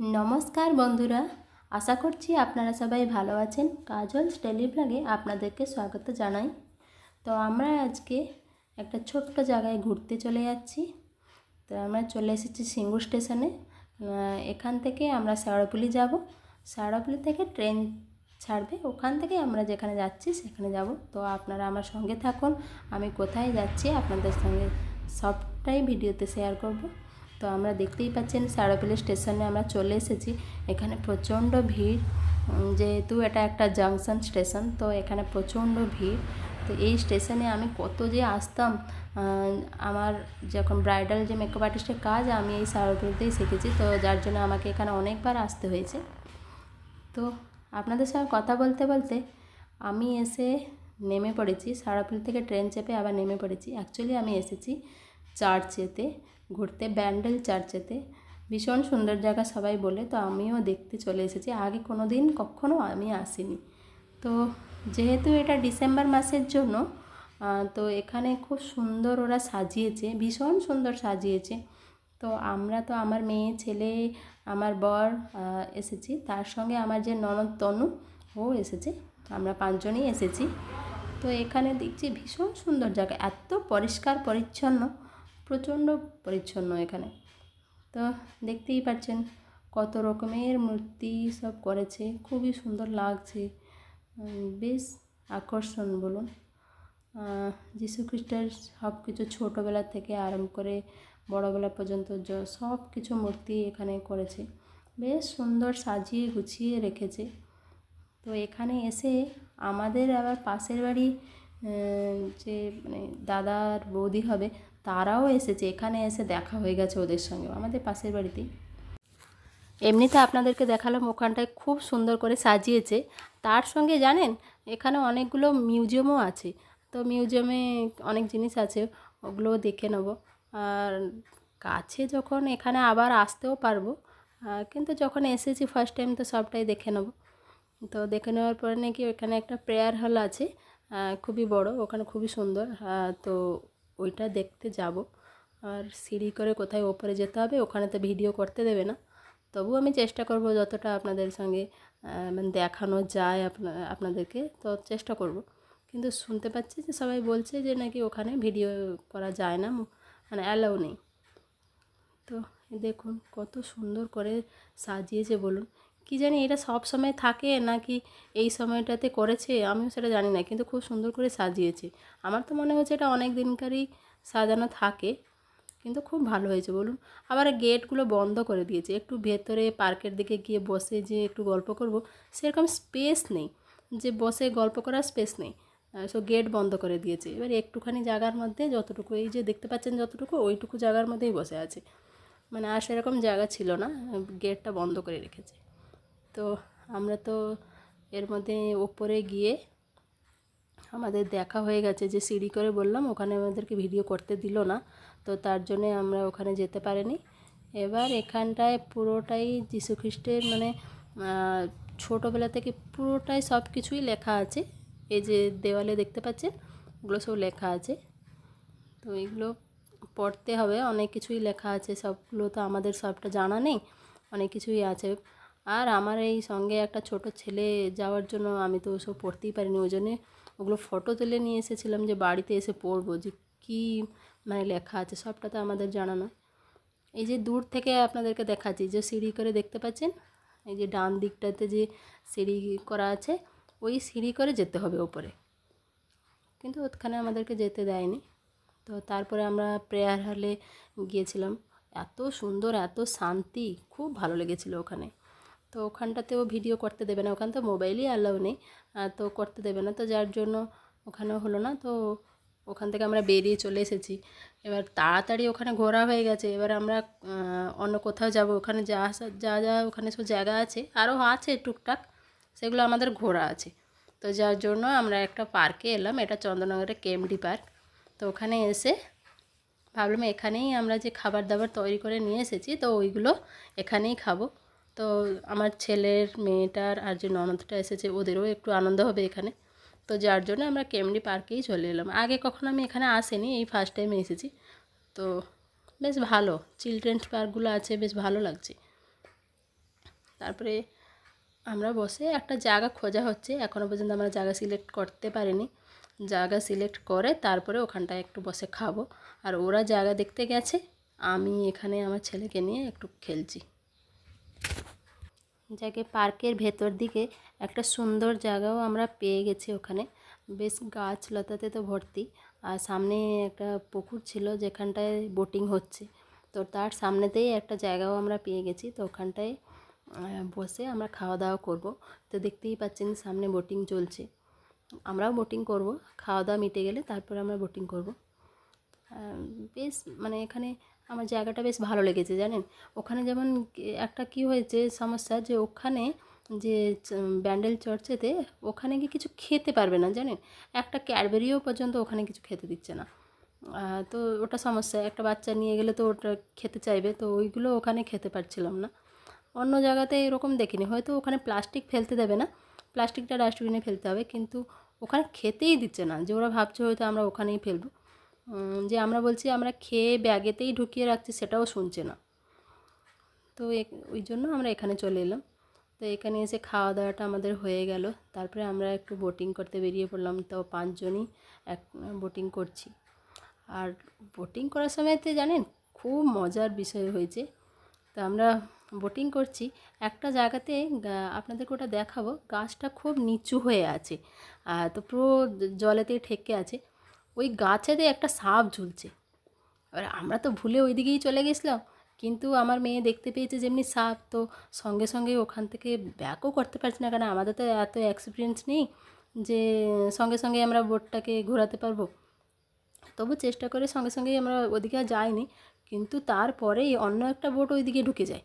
नमस्कार बंधुरा आशा करছি আপনারা সবাই ভালো আছেন। কাজল ডেইলি ব্লগে আপনাদেরকে স্বাগত জানাই। তো আমরা আজকে একটা ছোট্ট জায়গায় ঘুরতে চলে যাচ্ছি। তো আমরা চলে এসেছি সিঙ্গুর স্টেশনে। এখান থেকে আমরা শেওড়াফুলি যাব। শেওড়াফুলি থেকে ট্রেন ছাড়বে, ওখান থেকে আমরা যেখানে যাচ্ছি সেখানে যাব। তো আপনারা আমার সঙ্গে থাকুন, আমি কোথায় যাচ্ছি আপনাদের সঙ্গে সবটাই ভিডিওতে শেয়ার করব। তো আমরা দেখতেই পাচ্ছেন শেওড়াফুলি স্টেশনে আমরা চলে এসেছি। এখানে প্রচণ্ড ভিড়, যেহেতু এটা একটা জাংশন স্টেশন, তো এখানে প্রচণ্ড ভিড়। তো এই স্টেশনে আমি কত যে আসতাম, আমার যখন ব্রাইডাল যে মেকআপ আর্টিস্টের কাজ আমি এই শেওড়াফুলিতেই শিখেছি, তো যার জন্য আমাকে এখানে অনেকবার আসতে হয়েছে। তো আপনাদের সঙ্গে কথা বলতে বলতে আমি এসে নেমে পড়েছি। শেওড়াফুলি থেকে ট্রেন চেপে আবার নেমে পড়েছি। অ্যাকচুয়ালি আমি এসেছি চার্চেতে ঘুরতে, ব্যান্ডেল চার্চেতে। ভীষণ সুন্দর জায়গা সবাই বলে, তো আমিও দেখতে চলে এসেছি। আগে কোনো দিন কখনও আমি আসিনি। তো যেহেতু এটা ডিসেম্বর মাসের জন্য, তো এখানে খুব সুন্দর ওরা সাজিয়েছে, ভীষণ সুন্দর সাজিয়েছে। তো আমরা তো আমার মেয়ে, ছেলে, আমার বর এসেছি, তার সঙ্গে আমার যে ননদ তনু ও এসেছে। আমরা পাঁচজনই এসেছি। তো এখানে দেখছি ভীষণ সুন্দর জায়গা, এত পরিষ্কার পরিচ্ছন্ন, প্রচণ্ড পরিচ্ছন্ন এখানে। তো দেখতেই পাচ্ছেন কত রকমের মূর্তি সব করেছে, খুবই সুন্দর লাগছে, বেশ আকর্ষণ বলুন। যীশু খ্রিস্টের সব কিছু ছোটোবেলা থেকে আরম্ভ করে বড়োবেলা পর্যন্ত সব কিছু মূর্তি এখানে করেছে, বেশ সুন্দর সাজিয়ে গুছিয়ে রেখেছে। তো এখানে এসে আমাদের আবার পাশের বাড়ি যে মানে দাদার বৌদি হবে, তারাও এসেছে। এখানে এসে দেখা হয়ে গেছে ওদের সঙ্গে, আমাদের পাশের বাড়িতেই। এমনিতে আপনাদেরকে দেখালাম, ওখানটায় খুব সুন্দর করে সাজিয়েছে। তার সঙ্গে জানেন এখানে অনেকগুলো মিউজিয়ামও আছে। তো মিউজিয়ামে অনেক জিনিস আছে, ওগুলোও দেখে নেব। আর কাছে যখন এখানে আবার আসতেও পারবো, কিন্তু যখন এসেছি ফার্স্ট টাইম তো সবটাই দেখে নেব। তো দেখে নেওয়ার পরে নাকি ওখানে একটা প্রেয়ার হল আছে, খুবই বড়, ওখানে খুবই সুন্দর। তো ওইটা দেখতে যাব। আর সিঁড়ি করে কোথায় ওপরে যেতে হবে, ওখানে তো ভিডিও করতে দেবে না। তবু আমি চেষ্টা করব যতটা আপনাদের সঙ্গে মানে দেখানো যায় আপনাদেরকে, তো চেষ্টা করব। কিন্তু শুনতে পাচ্ছি যে সবাই বলছে যে নাকি ওখানে ভিডিও করা যায় না, মানে অ্যালাউ নেই। তো দেখুন কত সুন্দর করে সাজিয়েছে বলুন। কি জানি এটা সব সময় থাকে নাকি এই সময়টাতে করেছে, আমিও সেটা জানি না, কিন্তু খুব সুন্দর করে সাজিয়েছে। আমার তো মনে হচ্ছে এটা অনেক দিনকারই সাজানো থাকে, কিন্তু খুব ভালো হয়েছে বলুন। আবার গেটগুলো বন্ধ করে দিয়েছে, একটু ভেতরে পার্কের দিকে গিয়ে বসে যে একটু গল্প করব সেরকম স্পেস নেই, যে বসে গল্প করার স্পেস নেই। সো গেট বন্ধ করে দিয়েছে। এবার একটুখানি জায়গার মধ্যে যতটুকু, এই যে দেখতে পাচ্ছেন যতটুকু, ওইটুকু জায়গার মধ্যেই বসে আছে, মানে আর সেরকম জায়গা ছিল না, গেটটা বন্ধ করে রেখেছে। তো আমরা তো এর মধ্যে ওপরে গিয়ে আমাদের দেখা হয়ে গেছে, যে সিঁড়ি করে বললাম ওখানে আমাদেরকে ভিডিও করতে দিল না, তো তার জন্যে আমরা ওখানে যেতে পারিনি। এবার এখানটায় পুরোটাই যীশু খ্রিস্টের মানে ছোটোবেলা থেকে পুরোটাই সব কিছুই লেখা আছে। এই যে দেওয়ালে দেখতে পাচ্ছেন ওগুলো সব লেখা আছে। তো এগুলো পড়তে হবে, অনেক কিছুই লেখা আছে, সবগুলো তো আমাদের সবটা জানা নেই, অনেক কিছুই আছে। আর আমার এই সঙ্গে একটা ছোট ছেলে যাওয়ার জন্য আমি তো ওসব পড়তেই পারিনি, ওই জন্যে ওগুলো ফটো তুলে নিয়ে এসেছিলাম যে বাড়িতে এসে পড়বো, যে কী মানে লেখা আছে, সবটা তো আমাদের জানা নয়। এই যে দূর থেকে আপনাদেরকে দেখাচ্ছি, যে সিঁড়ি করে দেখতে পাচ্ছেন, এই যে ডান দিকটাতে যে সিঁড়ি করা আছে, ওই সিঁড়ি করে যেতে হবে ওপরে, কিন্তু ওখানে আমাদেরকে যেতে দেয়নি। তো তারপরে আমরা প্রেয়ার হলে গিয়েছিলাম, এত সুন্দর, এত শান্তি, খুব ভালো লেগেছিলো ওখানে। তো ওখানটাতেও ভিডিও করতে দেবে না, ওখানে তো মোবাইলই অ্যালাউ নেই, তো করতে দেবে না, তো যার জন্য ওখানেও হলো না। তো ওখান থেকে আমরা বেরিয়ে চলে এসেছি। এবার তাড়াতাড়ি ওখানে ঘোরা হয়ে গেছে, এবার আমরা অন্য কোথাও যাব। ওখানে যা যা ওখানে সব জায়গা আছে, আরও আছে টুকটাক, সেগুলো আমাদের ঘোরা আছে। তো যার জন্য আমরা একটা পার্কে এলাম, এটা চন্দননগরের কেএমডি পার্ক। তো ওখানে এসে ভাবলাম এখানেই আমরা যে খাবার দাবার তৈরি করে নিয়ে এসেছি, তো ওইগুলো এখানেই খাবো। তো আমার ছেলের, মেয়েটার আর যে ননদটা এসেছে ওদেরও একটু আনন্দ হবে এখানে। তো যার জন্য আমরা কেএমডি পার্কেই চলে এলাম। আগে কখনো আমি এখানে আসিনি, এই ফার্স্ট টাইম এসেছি। তো বেশ ভালো, চিলড্রেন্স পার্কগুলো আছে, বেশ ভালো লাগছে। তারপরে আমরা বসে একটা জায়গা খোঁজা হচ্ছে, এখনও পর্যন্ত আমরা জায়গা সিলেক্ট করতে পারিনি। জায়গা সিলেক্ট করে তারপরে ওখানটায় একটু বসে খাবো। আর ওরা জায়গা দেখতে গেছে, আমি এখানে আমার ছেলেকে নিয়ে একটু খেলছি। যাকে পার্কের ভেতর দিকে একটা সুন্দর জায়গাও আমরা পেয়ে গেছি। ওখানে বেশ গাছ লতাতে তো ভর্তি, আর সামনে একটা পুকুর ছিল যেখানটায় বোটিং হচ্ছে। তো তার সামনেতেই একটা জায়গাও আমরা পেয়ে গেছি। তো ওখানটায় বসে আমরা খাওয়া দাওয়া করব। তো দেখতেই পাচ্ছেন সামনে বোটিং চলছে, আমরাও বোটিং করব। খাওয়া দাওয়া মিটে গেলে তারপরে আমরা বোটিং করব। বেশ মানে এখানে আমার জায়গাটা বেশ ভালো লেগেছে জানেন। ওখানে যেমন একটা কি হয়েছে সমস্যা, যে ওখানে যে ব্যান্ডেল চার্চেতে ওখানে গিয়ে কিছু খেতে পারবে না জানেন, একটা ক্যাডবেরিও পর্যন্ত ওখানে কিছু খেতে দিচ্ছে না। তো ওটা সমস্যা, একটা বাচ্চা নিয়ে গেলে তো ওটা খেতে চাইবে, তো ওইগুলো ওখানে খেতে পারছিলাম না। অন্য জায়গাতে এরকম দেখিনি, হয়তো ওখানে প্লাস্টিক ফেলতে দেবে না, প্লাস্টিকটা ডাস্টবিনে ফেলতে হবে, কিন্তু ওখানে খেতেই দিচ্ছে না। যে ওরা ভাবছে হয়তো আমরা ওখানেই ফেলবো, যে আমরা বলছি আমরা খেয়ে ব্যাগেতেই ঢুকিয়ে রাখছি সেটাও শুনছে না। তো ওই জন্য আমরা এখানে চলে এলাম। তো এখানে এসে খাওয়া দাওয়াটা আমাদের হয়ে গেল। তারপরে আমরা একটু বোটিং করতে বেরিয়ে পড়লাম। তো 5 জনই বোটিং করছি। আর বোটিং করার সময়তে জানেন খুব মজার বিষয় হয়েছে। তো আমরা বোটিং করছি একটা জায়গাতে, আপনাদেরকে ওটা দেখাবো। গাছটা খুব নিচু হয়ে আছে, তো পুরো জলেতে ঠেকে আছে। ওই গাছেতে একটা সাপ ঝুলছে। এবার আমরা তো ভুলে ওই দিকেই চলে গেছিলাম, কিন্তু আমার মেয়ে দেখতে পেয়েছে যেমনি সাপ, তো সঙ্গে সঙ্গে ওখান থেকে ব্যাকও করতে পারছি না, কারণ আমাদের তো এত এক্সপিরিয়েন্স নেই যে সঙ্গে সঙ্গে আমরা বোটটাকে ঘোরাতে পারবো। তবু চেষ্টা করে সঙ্গে সঙ্গেই আমরা ওদিকে আর যাইনি, কিন্তু তারপরেই অন্য একটা বোট ওইদিকে ঢুকে যায়।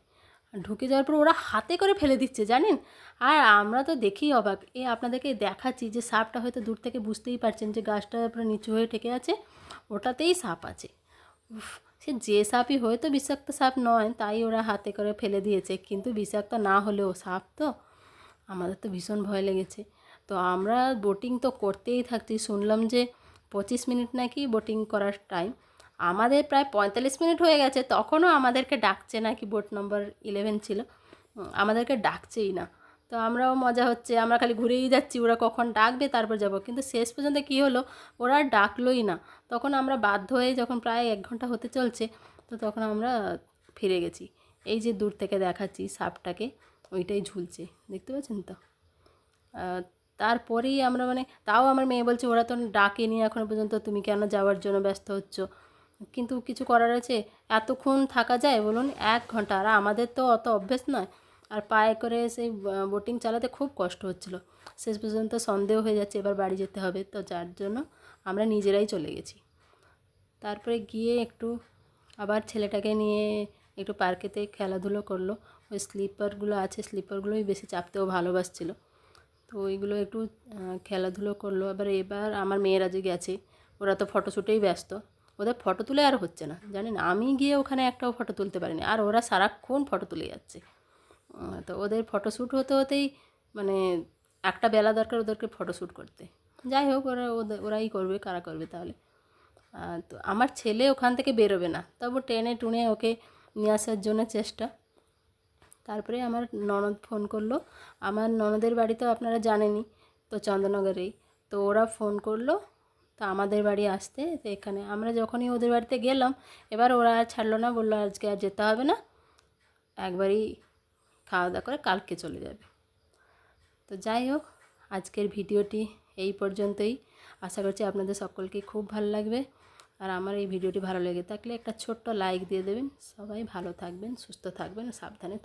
ঢুকে যাওয়ার পর ওরা হাতে করে ফেলে দিচ্ছে জানেন। আর আমরা তো দেখেই অবাক। আপনাদেরকে দেখাচ্ছি যে সাপটা হয়তো দূর থেকে বুঝতেই পারছেন যে গাছটা পুরো নিচু হয়ে ঠেকে আছে, ওটাতেই সাপ আছে। সে যে সাপই হয়তো বিষাক্ত সাপ নয়, তাই ওরা হাতে করে ফেলে দিয়েছে, কিন্তু বিষাক্ত না হলেও সাপ তো। আমাদের তো ভীষণ ভয় লেগেছে। তো আমরা বোটিং তো করতেই থাকছি। শুনলাম যে 25 মিনিট নাকি বোটিং করার টাইম, আমাদের প্রায় 45 মিনিট হয়ে গেছে, তখনও আমাদেরকে ডাকছে না। কি বোট নম্বর 11 ছিল, আমাদেরকে ডাকছেই না। তো আমরাও মজা হচ্ছে, আমরা খালি ঘুরেই যাচ্ছি ওরা কখন ডাকবে তারপর যাব, কিন্তু শেষ পর্যন্ত কী হলো, ওরা আর ডাকলোই না। তখন আমরা বাধ্য হয়ে, যখন প্রায় 1 ঘন্টা হতে চলছে, তো তখন আমরা ফিরে গেছি। এই যে দূর থেকে দেখাচ্ছি সাপটাকে, ওইটাই ঝুলছে, দেখতে পাচ্ছেন তো। তারপরেই আমরা মানে, তাও আমার মেয়ে বলছে ওরা তো ডাকেনি এখনও পর্যন্ত, তুমি কেন যাওয়ার জন্য ব্যস্ত হচ্ছ। কিন্তু কিছু করার আছে, এতক্ষণ থাকা যায় বলুন? 1 ঘন্টা। আর আমাদের তো অত অভ্যেস নয়, আর পায়ে করে সেই বোটিং চালাতে খুব কষ্ট হচ্ছিলো। শেষ পর্যন্ত সন্দেহ হয়ে যাচ্ছে এবার বাড়ি যেতে হবে, তো যার জন্য আমরা নিজেরাই চলে গেছি। তারপরে গিয়ে একটু আবার ছেলেটাকে নিয়ে একটু পার্কেতে খেলাধুলো করলো। ওই স্লিপারগুলো আছে, স্লিপারগুলোই বেশি চাপতেও ভালোবাসছিল, তো ওইগুলো একটু খেলাধুলো করলো। এবার আমার মেয়েরা যে গেছে, ওরা তো ফটোশ্যুটেই ব্যস্ত, ওদের ফটো তুলে আর হচ্ছে না জানেন। আমি গিয়ে ওখানে একটাও ফটো তুলতে পারিনি, আর ওরা সারাক্ষণ ফটো তুলে যাচ্ছে। তো ওদের ফটোশ্যুট হতে হতেই মানে একটা বেলা দরকার ওদেরকে ফটোশ্যুট করতে। যাই হোক, ওরাই করবে, কারা করবে তাহলে। তো আমার ছেলে ওখান থেকে বেরোবে না, তবু টেনে টুনে ওকে নিয়ে আসার জন্য চেষ্টা। তারপরে আমার ননদ ফোন করলো। আমার ননদের বাড়ি তো আপনারা জানেনই, তো চন্দননগরেই। তো ওরা ফোন করলো তো আমাদের বাড়ি আসতে। তো এখানে আমরা যখনই ওদের বাড়িতে গেলাম, এবার ওরা আর ছাড়লো না, বললো আজকে আর যেতে হবে না, একবারই খাওয়া দাওয়া করে কালকে চলে যাবে। তো যাই হোক, আজকের ভিডিওটি এই পর্যন্তই। আশা করছি আপনাদের সকলকে খুব ভালো লাগবে। আর আমার এই ভিডিওটি ভালো লেগে থাকলে একটা ছোট্ট লাইক দিয়ে দেবেন। সবাই ভালো থাকবেন, সুস্থ থাকবেন, সাবধানে থাকবেন।